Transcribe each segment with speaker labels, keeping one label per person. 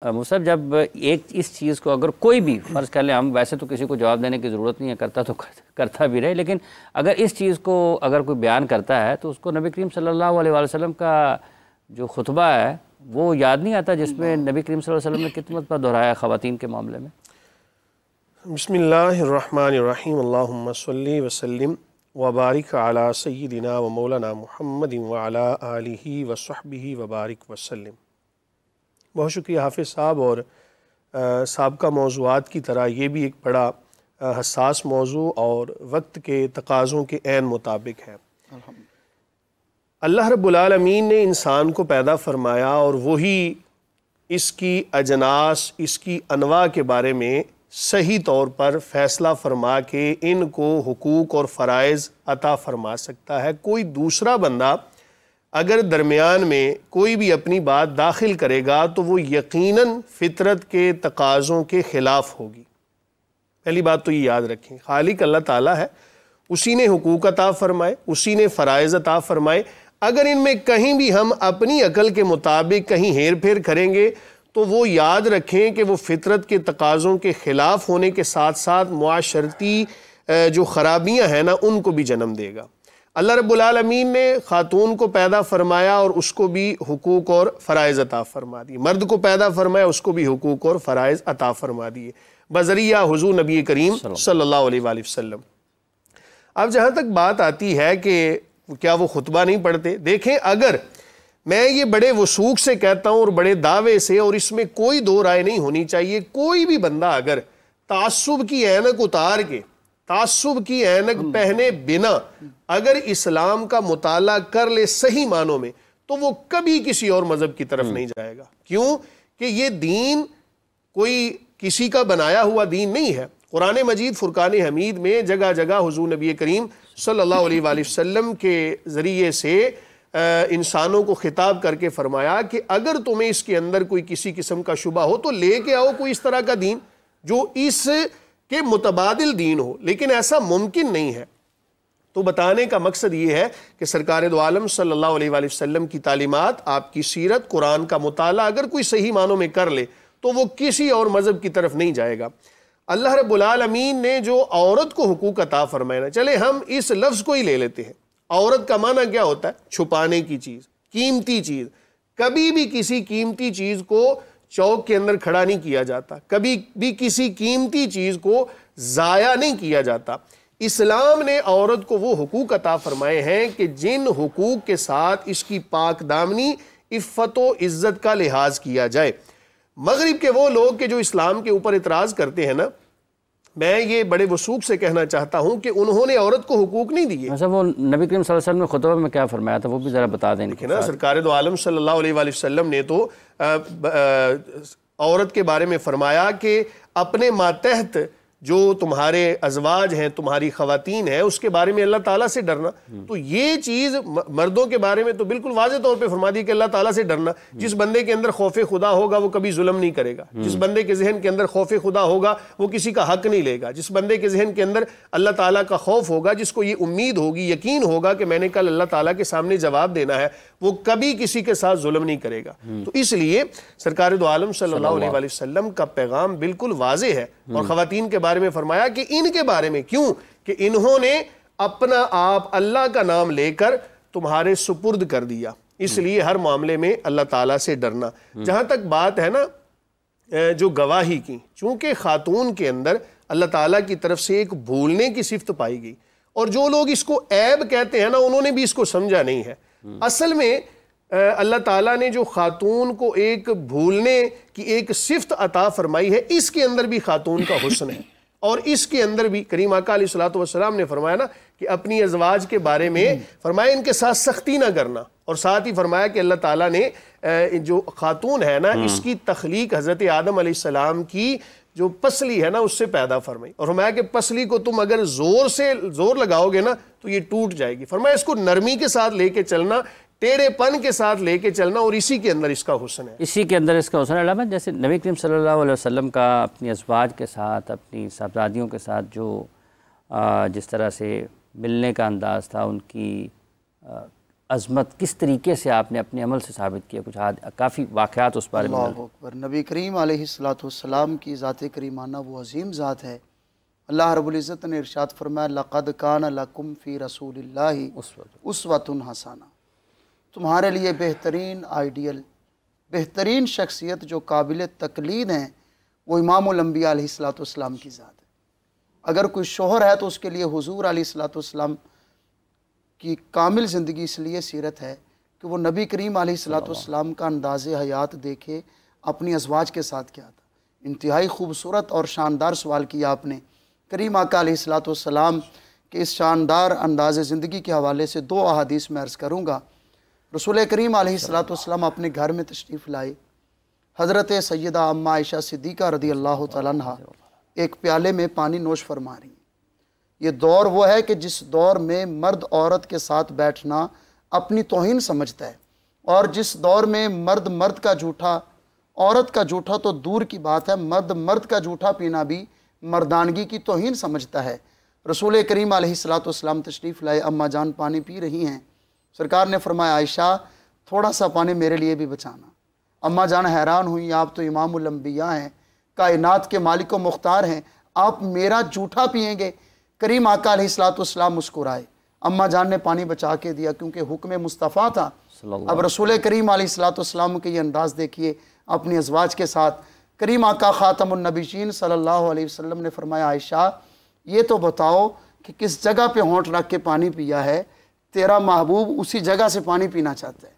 Speaker 1: Musab जब एक इस चीज़ को अगर कोई भी फ़र्ज़ कर ले, हम वैसे तो किसी को जवाब देने की ज़रूरत नहीं है, करता तो करता भी रहे, लेकिन अगर इस चीज़ को अगर कोई बयान करता है तो उसको नबी करीम सल्लल्लाहु अलैहि वसल्लम का जो खुतबा है वो याद नहीं आता, जिसमें नबी करीम सल्लल्लाहु अलैहि वसल्लम ने कितनी मरतबा दोहराया ख़वातीन के मामले में।
Speaker 2: बिस्मिल्लाहिर्रहमानिर्रहीम, अल्लाहुम्मा सल्ली व सल्लिम व बारिक अला सय्यिदिना व मौलाना मुहम्मदिन व अला आलिहि व सहबिहि व बारिक व सल्लिम। बहुत शुक्रिया हाफिज़ साहब। और साबका मौज़ूआत की तरह ये भी एक बड़ा हसास मौजू और वक्त के तकाज़ों के ऐन मुताबिक है। अल्लाह रब्बुल आलमीन ने इंसान को पैदा फरमाया और वही इसकी अजनास, इसकी अनवा के बारे में सही तौर पर फ़ैसला फरमा के इनको हुकूक और फ़राइज़ अता फरमा सकता है। कोई दूसरा बंदा अगर दरमियान में कोई भी अपनी बात दाखिल करेगा तो वो यकीनन फितरत के तकाज़ों के ख़िलाफ़ होगी। पहली बात तो ये याद रखें, खालिक अल्लाह ताला है, उसी ने हुकूक अता फ़रमाए, उसी ने फ़राइज़ अता फ़रमाए। अगर इनमें कहीं भी हम अपनी अकल के मुताबिक कहीं हेर फेर करेंगे तो वो याद रखें कि वो फितरत के तकाज़ों के ख़िलाफ़ होने के साथ साथ मुआशरती जो ख़राबियाँ हैं ना, उनको भी जन्म देगा। अल्लाह रब्बुल आलमीन ने ख़ातून को पैदा फरमाया और उसको भी हुकूक और फ़राइज़ अता फ़रमा दिए, मर्द को पैदा फरमाया, उसको भी हुकूक और फ़राइज़ अता फ़रमा दिए बज़रिया हुज़ूर नबी करीम सल्लल्लाहु अलैहि वसल्लम। अब जहाँ तक बात आती है कि क्या वो खुतबा नहीं पढ़ते, देखें, अगर मैं ये बड़े वसूख से कहता हूँ और बड़े दावे से, और इसमें कोई दो राय नहीं होनी चाहिए, कोई भी बंदा अगर तासुब की ऐनक उतार के, तासुब की ऐनक पहने बिना अगर इस्लाम का मुताला कर ले सही मानों में, तो वो कभी किसी और मजहब की तरफ नहीं जाएगा। क्यों कि ये दीन कोई किसी का बनाया हुआ दीन नहीं है। कुरान मजीद फुरकान हमीद में जगह जगह हुजूर नबी करीम सल्लल्लाहु अलैहि वसल्लम के ज़रिए से इंसानों को खिताब करके फरमाया कि अगर तुम्हें इसके अंदर कोई किसी किस्म का शुबा हो तो लेके आओ कोई इस तरह का दीन जो इस के मुतबादिल दीन हो, लेकिन ऐसा मुमकिन नहीं है। तो बताने का मकसद ये है कि सरकार दो आलम सल्लल्लाहु अलैहि वसल्लम की तालीमात, आपकी सीरत, कुरान का मुताला अगर कोई सही मानों में कर ले तो वो किसी और मजहब की तरफ नहीं जाएगा। अल्लाह रब्बुल आलमीन ने जो औरत को हुकूक अता फरमाया, चले हम इस लफ्ज़ को ही ले लेते हैं। औरत का माना क्या होता है? छुपाने की चीज़, कीमती चीज़। कभी भी किसी कीमती चीज़ को चौक के अंदर खड़ा नहीं किया जाता, कभी भी किसी कीमती चीज़ को ज़ाया नहीं किया जाता। इस्लाम ने औरत को वो हुकूक अता फरमाए हैं कि जिन हुकूक के साथ इसकी पाक दामनी, इफ़्फ़त व इज़्ज़त का लिहाज किया जाए। मगरिब के वो लोग के जो इस्लाम के ऊपर इतराज़ करते हैं ना, मैं ये बड़े वसूख से कहना चाहता हूँ कि उन्होंने औरत को हुकूक नहीं दिए।
Speaker 1: अच्छा, वो नबी करीम सल्लल्लाहु अलैहि वसल्लम ने खुतबा में क्या फरमाया था वो भी ज़रा बता दें।
Speaker 2: देखिए ना, सरकार दो आलम सल्लल्लाहु अलैहि वसल्लम ने तो औरत के बारे में फरमाया कि अपने मातहत जो तुम्हारे अजवाज हैं, तुम्हारी ख़वातीन हैं, उसके बारे में अल्लाह ताला से डरना। तो ये चीज़ मर्दों के बारे में तो बिल्कुल वाज़े तौर पे फरमा दी कि अल्लाह ताला से डरना। जिस बंदे के अंदर खौफ खुदा होगा वो कभी जुल्म नहीं करेगा। जिस बंदे के जहन के अंदर खौफ खुदा होगा वो किसी का हक नहीं लेगा। जिस बंदे के जहन के अंदर अल्लाह ताला का खौफ होगा, जिसको ये उम्मीद होगी, यकीन होगा कि मैंने कल अल्लाह ताला के सामने जवाब देना है, वो कभी किसी के साथ जुल्म नहीं करेगा। तो इसलिए सरकार दो आलम सल्लल्लाहु अलैहि वसल्लम का पैगाम बिल्कुल वाज़े है। और ख़वातीन के बारे में फरमाया कि इनके बारे में क्यों कि इन्होंने अपना आप अल्लाह का नाम लेकर तुम्हारे सुपुर्द कर दिया, इसलिए हर मामले में अल्लाह ताला से डरना। जहां तक बात है ना जो गवाही की, चूंकि खातून के अंदर अल्लाह ताला की तरफ से एक भूलने की सिफ्त पाई गई, और जो लोग इसको ऐब कहते हैं ना, उन्होंने भी इसको समझा नहीं है। असल में अल्लाह ताला ने जो खातून को एक भूलने की एक सिफ्त अता फरमाई है, इसके अंदर भी खातून का हुस्न है। और इसके अंदर भी करीम आका अलैहिस्सलातु वस्सलाम ने फरमाया ना कि अपनी अज़वाज के बारे में फरमाया इनके साथ सख्ती ना करना, और साथ ही फरमाया कि अल्लाह ताला ने जो खातून है ना, इसकी तख्लीक हज़रत आदम अलैहिस्सलाम की जो पसली है ना उससे पैदा फरमाई, और फरमाया कि पसली को तुम अगर जोर लगाओगे ना तो ये टूट जाएगी। फरमाया इसको नरमी के साथ लेके चलना, टेढ़ेपन के साथ लेके चलना, और इसी के अंदर इसका हुस्न है।
Speaker 1: इसी के अंदर इसका हुस्न है। जैसे नबी करीम सल्लल्लाहु अलैहि वसल्लम का अपनी अज़वाज के साथ, अपनी साहबजादियों के साथ जो जिस तरह से मिलने का अंदाज़ था, उनकी अज़मत किस तरीके से आपने अपने अमल से साबित किया, कुछ काफ़ी वाक़यात उस बारे में।
Speaker 3: अल्लाहु अकबर। नबी करीम अलैहिस्सलाम की ज़ात करीमाना वो अजीम ज़ात है। अल्लाह रब्बुल इज़्ज़त ने इरशाद फरमाया, लक़द कान लकुम फ़ी रसूलिल्लाहि उस्वतुन हसना, तुम्हारे लिए बेहतरीन आइडियल, बेहतरीन शख्सियत जो काबिल तकलीद हैं वो इमामुल अंबिया अलैहिस्सलाम की ज़ात है। अगर कोई शोहर है तो उसके लिए हुज़ूर अलैहिस्सलाम की कामिल ज़िंदगी इसलिए सीरत है कि वो नबी करीम अलैहिस्सलाम का अंदाज़ हयात देखे अपनी अज़वाज के साथ क्या था। इंतहाई खूबसूरत और शानदार सवाल किया आपने। करीम आका अलैहिस्सलाम के इस शानदार अंदाज़ ज़िंदगी के हवाले से दो अहादीस में अर्ज़ करूँगा। रसूल करीम अलैहिस्सलाम अपने घर में तशरीफ़ लाए। हज़रत सैयदा अम्मा आयशा सिद्दीक़ा रज़ी अल्लाह तआला अन्हा एक प्याले में पानी नोश फरमा रही। ये दौर वो है कि जिस दौर में मर्द औरत के साथ बैठना अपनी तौहीन समझता है, और जिस दौर में मर्द मर्द का जूठा, औरत का जूठा तो दूर की बात है, मर्द मर्द का जूठा पीना भी मर्दानगी की तौहीन समझता है। रसूल करीम अलैहिस्सलाम तशरीफ़ लाए, अम्मा जान पानी पी रही हैं। सरकार ने फरमाया, आयशा थोड़ा सा पानी मेरे लिए भी बचाना। अम्मा जान हैरान हुई, आप तो इमामुल अंबिया हैं, कायनात के मालिक व मुख्तार हैं, आप मेरा जूठा पिएंगे। करीम आका अलैहिस्सलाम मुस्कुराए। अम्मा जान ने पानी बचा के दिया क्योंकि हुक्म मुस्तफ़ा था। अब रसूल करीम अलैहिस्सलाम के ये अंदाज़ देखिए अपनी अज़वाज के साथ। करीम आका ख़ातमुन नबीयीन सल्लल्लाहु अलैहि वसल्लम ने फरमाया, आयशा ये तो बताओ कि किस जगह पे होंठ रख के पानी पिया है, तेरा महबूब उसी जगह से पानी पीना चाहता है।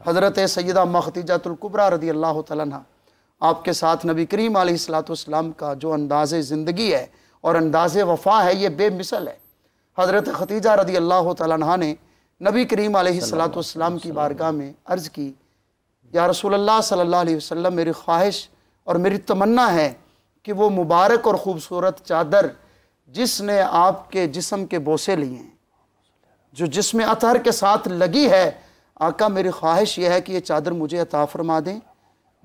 Speaker 3: हज़रत सैयदा अम्मा खदीजतुल कुबरा रज़ी अल्लाह तआला अन्हा, आपके साथ नबी करीम अलैहिस्सलाम का जो अंदाज़ ज़िंदगी है और अंदाज़ वफ़ा है ये बेमिसल है। हज़रत खदीजा रज़ी अल्लाह तआला अन्हा ने नबी करीम अलैहिस्सलाम की बारगाह में अर्ज़ की, या रसूलल्लाह सल्लल्लाहु अलैहि वसल्लम, मेरी ख्वाहिश और मेरी तमन्ना है कि वो मुबारक और ख़ूबसूरत चादर जिसने आपके जिस्म के बोसे लिए हैं, जो जिसमें अतहर के साथ लगी है, आका मेरी ख्वाहिश यह है कि ये चादर मुझे अता फरमा दें।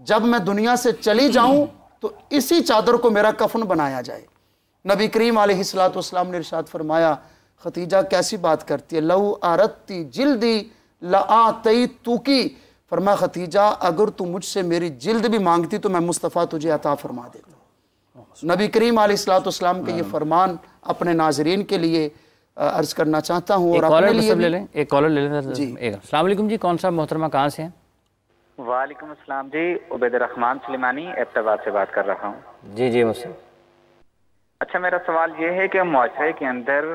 Speaker 3: जब मैं दुनिया से चली जाऊं तो इसी चादर को मेरा कफन बनाया जाए। नबी करीम अलैहिस्सलाम ने इरशाद फरमाया, खतीजा कैसी बात करती है, लऊ आरती जिल्दी लआतई तूकी। फरमाया, खतीजा अगर तू मुझसे मेरी जिल्द भी मांगती तो मैं मुस्तफ़ा तुझे अता फरमा देता। नबी करीम अलैहिस्सलाम के ये फरमान अपने नाजरीन के लिए अर्ज़ करना चाहता हूँ। और अपने लिए
Speaker 1: ले लें, एक कॉलर ले लें जी। अस्सलाम वालेकुम जी, कौन सा मोहतरमा, कहाँ से हैं?
Speaker 4: वालेकुम अस्सलाम जी, उबैद रहमान सुलेमानी एबटाबाद से बात कर रहा हूँ।
Speaker 1: जी जी मुझसे।
Speaker 4: अच्छा, मेरा सवाल ये है कि मुआशरे के अंदर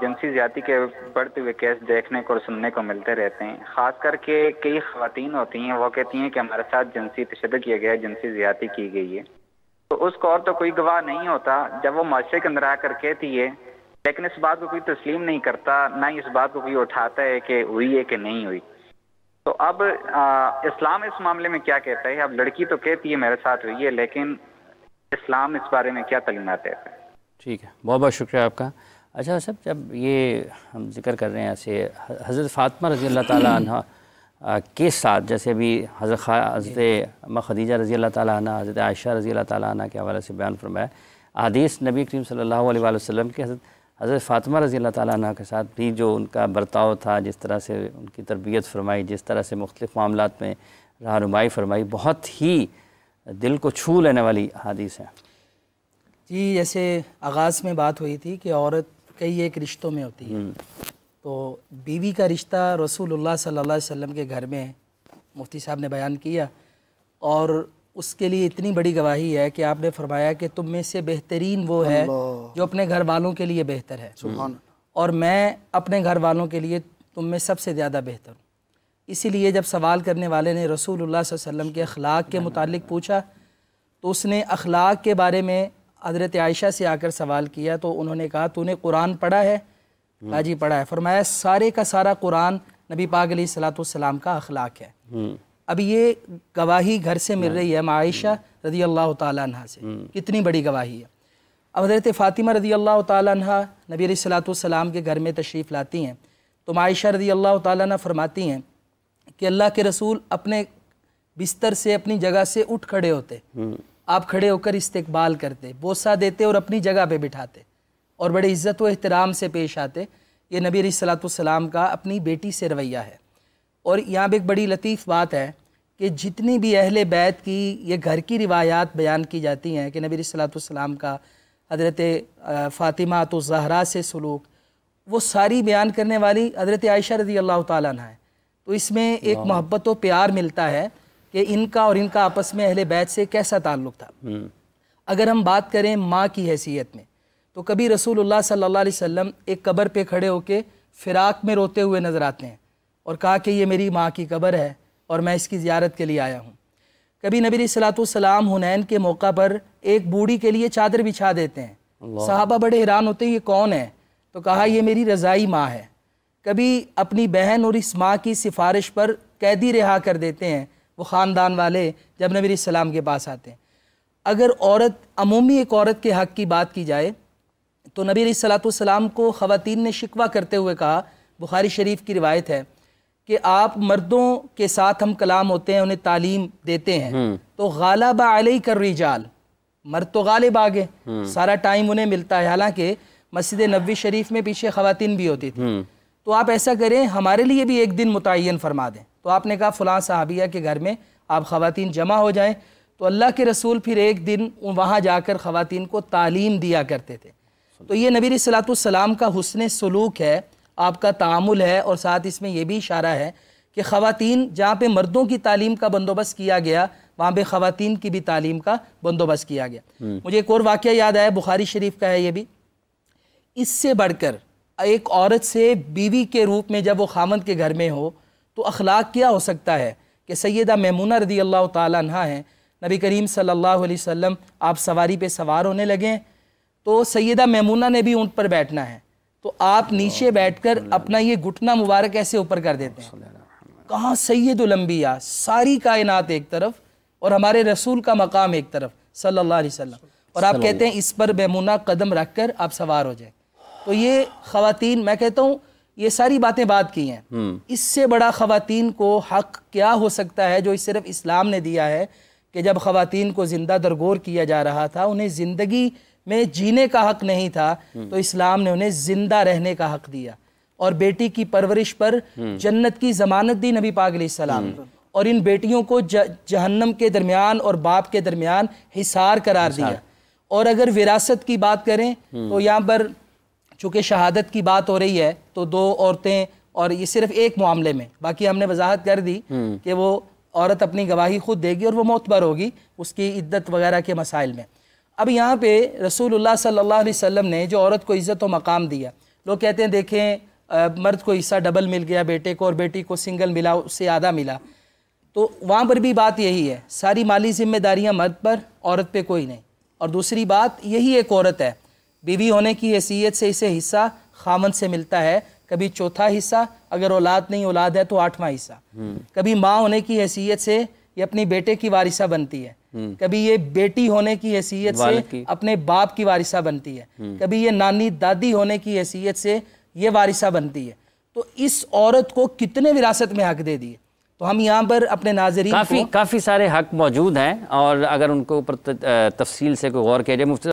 Speaker 4: जिनसी ज़्यादती के बढ़ते हुए केस देखने को और सुनने को मिलते रहते हैं। ख़ास करके कई ख़वातीन होती हैं, वो कहती हैं कि हमारे साथ जिनसी तशद्दुद किया गया है, जिनसी ज़्यादती की गई है, तो उसको और तो कोई गवाह नहीं होता। जब वो मुआशरे के अंदर आकर कहती है, लेकिन इस बात को कोई तस्लीम नहीं करता, ना ही इस बात को कोई उठाता है कि हुई है कि नहीं हुई। तो अब इस्लाम इस मामले में क्या कहता है? अब लड़की तो कहती है मेरे साथ हुई है, लेकिन इस्लाम इस बारे में क्या तालीमात देता है?
Speaker 1: ठीक है, बहुत बहुत शुक्रिया आपका। अच्छा सब, जब ये हम जिक्र कर रहे हैं ऐसे हज़रत फ़ातिमा रज़ी अल्लाह ताला अन्हा के साथ, जैसे अभी हज़रत अम्मा खदीजा रज़ी अल्लाह ताला अन्हा, हज़रत आयशा रज़ी अल्लाह ताला अन्हा के हवाले से बयान फरमाया, हदीस नबी करीम सल्लल्लाहु अलैहि वसल्लम के हज़रत फ़ातिमा रज़ी अल्लाह ताला अन्हा के साथ भी जो उनका बर्ताव था, जिस तरह से उनकी तरबियत फरमाई, जिस तरह से मुख्तलिफ़ मामलात में रहनुमाई फरमाई, बहुत ही दिल को छू लेने वाली हदीस है
Speaker 5: जी। जैसे आगाज़ में बात हुई थी कि औरत कई एक रिश्तों में होती है, तो बीवी का रिश्ता रसूलुल्लाह सल्लल्लाहु अलैहि वसल्लम के घर में मुफ्ती साहब ने बयान किया, और उसके लिए इतनी बड़ी गवाही है कि आपने फरमाया कि तुम में से बेहतरीन वो है जो अपने घर वालों के लिए बेहतर है, और मैं अपने घर वालों के लिए तुम में सबसे ज़्यादा बेहतर हूँ। इसीलिए जब सवाल करने वाले ने रसूलुल्लाह सल्लल्लाहु अलैहि वसल्लम के अखलाक के मुतालिक पूछा, तो उसने अखलाक के बारे में हज़रत आयशा से आकर सवाल किया, तो उन्होंने कहा तूने कुरान पढ़ा है? कहा जी पढ़ा है। फरमाया सारे का सारा कुरान नबी पाक अलैहिस्सलातु वस्सलाम का अखलाक है। अब ये गवाही घर से मिल रही है आयशा रज़ी अल्लाह ताला अन्हा से, कितनी बड़ी गवाही है। अब हज़रत फ़ातिमा रज़ी अल्लाह ताला अन्हा नबी अलैहिस्सलातु वस्सलाम के घर में तशरीफ़ लाती हैं, तो आयशा रज़ी अल्लाह ताला अन्हा फरमाती हैं कि अल्लाह के रसूल अपने बिस्तर से अपनी जगह से उठ खड़े होते, आप खड़े होकर इस्तकबाल करते, बोसा देते और अपनी जगह पे बिठाते और बड़े इज़्ज़त व एहतराम से पेश आते। ये नबी अलैहिस्सलाम का अपनी बेटी से रवैया है। और यहाँ पर एक बड़ी लतीफ़ बात है कि जितनी भी अहले बैत की ये घर की रिवायात बयान की जाती हैं कि नबी अलैहिस्सलाम का हज़रत फ़ातिमा तो ज़हरा से सलूक, वो सारी बयान करने वाली हज़रत आयशा रज़ी अल्लाह ताला अन्हा है। तो इसमें एक मोहब्बत और प्यार मिलता है कि इनका और इनका आपस में अहले बैत से कैसा ताल्लुक़ था। अगर हम बात करें माँ की हैसियत में, तो कभी रसूलुल्लाह सल्लल्लाहु अलैहि वसल्लम एक कब्र पे खड़े होकर फ़िराक में रोते हुए नज़र आते हैं और कहा कि ये मेरी माँ की कब्र है और मैं इसकी ज़ियारत के लिए आया हूँ। कभी नबी अलैहिस्सलाम हुनैन के मौका पर एक बूढ़ी के लिए चादर बिछा देते हैं। सहाबा बड़े हैरान होते हैं, ये कौन है? तो कहा ये मेरी रज़ाई माँ है। कभी अपनी बहन और इस माँ की सिफारिश पर कैदी रिहा कर देते हैं वो ख़ानदान वाले जब नबी अलैहिस्सलाम के पास आते हैं। अगर औरत अमूमी एक औरत के हक़ की बात की जाए तो नबी अलैहिस्सलाम को ख़वातीन ने शिकवा करते हुए कहा, बुखारी शरीफ की रिवायत है कि आप मर्दों के साथ हम कलाम होते हैं, उन्हें तालीम देते हैं तो गालिब अलैकर रिजाल, मर्द तो गालिब आ गए, सारा टाइम उन्हें मिलता है। हालांकि मस्जिद नबवी शरीफ में पीछे ख़वातीन भी होती थी। तो आप ऐसा करें, हमारे लिए भी एक दिन मुतय्यन फरमा दें। तो आपने कहा फ़लाँ सहाबिया के घर में आप ख़वातीन जमा हो जाएं। तो अल्लाह के रसूल फिर एक दिन वहाँ जाकर ख़वातीन को तालीम दिया करते थे। तो ये नबी अलैहिस्सलाम का हुस्न सलूक है, आपका तामुल है। और साथ इसमें यह भी इशारा है कि ख़वातीन जहाँ पे मर्दों की तालीम का बंदोबस्त किया गया वहाँ पे ख़वातीन की भी तालीम का बंदोबस्त किया गया। मुझे एक और वाक़या याद आया, बुखारी शरीफ का है ये भी। इससे बढ़कर एक औरत से बीवी के रूप में जब वो खामद के घर में हो तो अखलाक क्या हो सकता है कि सैयदा मैमूना रज़ी अल्लाह ताला अन्हा हैं, नबी करीम सल्लल्लाहु अलैहि वसल्लम आप सवारी पे सवार होने लगे तो सैयदा मैमूना ने भी ऊँट पर बैठना है, तो आप नीचे बैठकर अपना ये घुटना मुबारक ऐसे ऊपर कर देते हैं। कहाँ सैयदुल अंबिया, सारी कायनात एक तरफ और हमारे रसूल का मकाम एक तरफ सल्लल्लाहु अलैहि वसल्लम, और आप कहते हैं इस पर मैमूना कदम रख कर आप सवार हो जाए। तो ये ख़वातीन, मैं कहता हूँ ये सारी बातें बात की हैं, इससे बड़ा ख़वातीन को हक़ क्या हो सकता है जो सिर्फ इस्लाम ने दिया है कि जब ख़वातीन को ज़िंदा दरगोर किया जा रहा था, उन्हें ज़िंदगी में जीने का हक़ नहीं था, तो इस्लाम ने उन्हें ज़िंदा रहने का हक़ दिया और बेटी की परवरिश पर जन्नत की ज़मानत दी नबी पाक अलैहिस्सलाम, और इन बेटियों को जहन्नम के दरमियान और बाप के दरमियान हिसार करार दिया। और अगर विरासत की बात करें तो यहाँ पर चूँकि शहादत की बात हो रही है तो दो औरतें, और ये सिर्फ एक मामले में, बाकी हमने वजाहत कर दी कि वो औरत अपनी गवाही खुद देगी और वो मोतबर होगी उसकी इद्दत वगैरह के मसाइल में। अब यहाँ पे रसूलुल्लाह सल्लल्लाहु अलैहि वसल्लम ने जो औरत को इज़्ज़त व मकाम दिया, लोग कहते हैं देखें मर्द को हिस्सा डबल मिल गया बेटे को और बेटी को सिंगल मिला, उससे आधा मिला। तो वहाँ पर भी बात यही है, सारी माली जिम्मेदारियाँ मर्द पर, औरत पे कोई नहीं। और दूसरी बात, यही एक औरत है, बीवी होने की हैसियत से इसे हिस्सा खामद से मिलता है, कभी चौथा हिस्सा, अगर औलाद नहीं औलाद है तो 8वां हिस्सा। कभी माँ होने की हैसियत से ये अपनी बेटे की वारिसा बनती है, कभी ये बेटी होने की हैसियत से अपने बाप की वारिसा बनती है, कभी ये नानी दादी होने की हैसियत से ये वारिसा बनती है। तो इस औरत को कितने विरासत में हक दे दिए। तो हम यहाँ पर अपने नाज़रीन
Speaker 1: काफ़ी सारे हक मौजूद हैं और अगर उनको ऊपर तफसील से कोई गौर किया जाए। मुफ्ती